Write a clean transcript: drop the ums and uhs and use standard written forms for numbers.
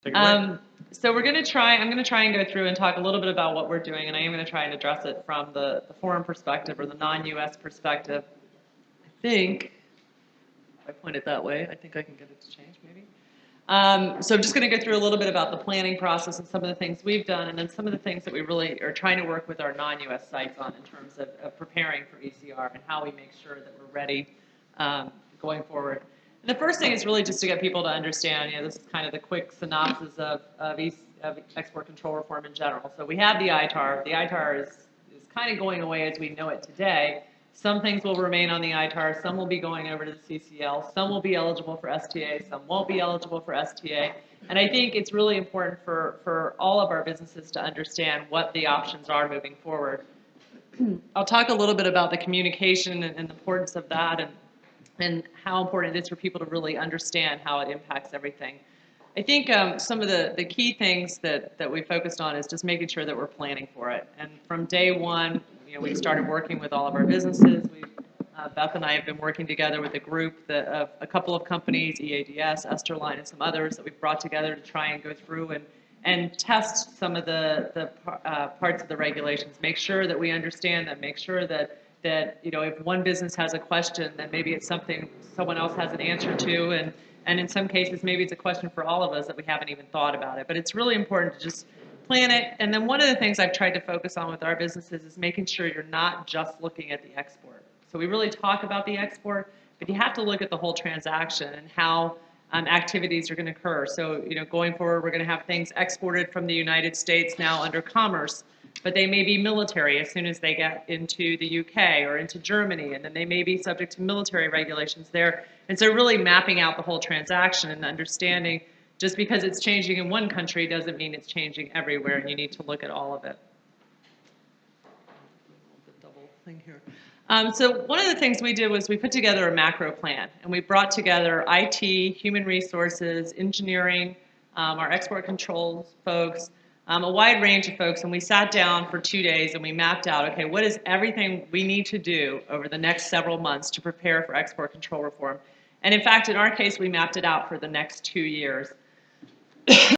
Take it away. So I'm going to try and go through and talk a little bit about what we're doing, and I am going to try and address it from the foreign perspective or the non-US perspective. I think, if I point it that way, I think I can get it to change maybe. So I'm just going to go through a little bit about the planning process and some of the things we've done, and then some of the things that we really are trying to work with our non-US sites on in terms of preparing for ECR and how we make sure that we're ready going forward. And the first thing is really just to get people to understand, this is kind of the quick synopsis of export control reform in general. So we have the ITAR. The ITAR is kind of going away as we know it today. Some things will remain on the ITAR, some will be going over to the CCL, some will be eligible for STA, some won't be eligible for STA. And I think it's really important for all of our businesses to understand what the options are moving forward. I'll talk a little bit about the communication and the importance of that and how important it is for people to really understand how it impacts everything. I think some of the key things that we focused on is just making sure that we're planning for it. And from day one, we started working with all of our businesses. Beth and I have been working together with a group of a couple of companies, EADS, Esterline, and some others that we've brought together to try and go through and test some of the parts of the regulations. Make sure that we understand them. Make sure that if one business has a question, then maybe it's something someone else has an answer to, and in some cases maybe it's a question for all of us that we haven't even thought about it. But it's really important to just plan it. And then one of the things I've tried to focus on with our businesses is making sure you're not just looking at the export. So we really talk about the export, but you have to look at the whole transaction and how activities are going to occur. So going forward, we're going to have things exported from the United States now under commerce, but they may be military as soon as they get into the UK or into Germany, and then they may be subject to military regulations there. And so really mapping out the whole transaction and understanding just because it's changing in one country doesn't mean it's changing everywhere, and you need to look at all of it. The double thing here. So one of the things we did was we put together a macro plan, and we brought together IT, human resources, engineering, our export controls folks, a wide range of folks, and we sat down for 2 days and we mapped out, okay, what is everything we need to do over the next several months to prepare for export control reform? And in fact, in our case, we mapped it out for the next 2 years.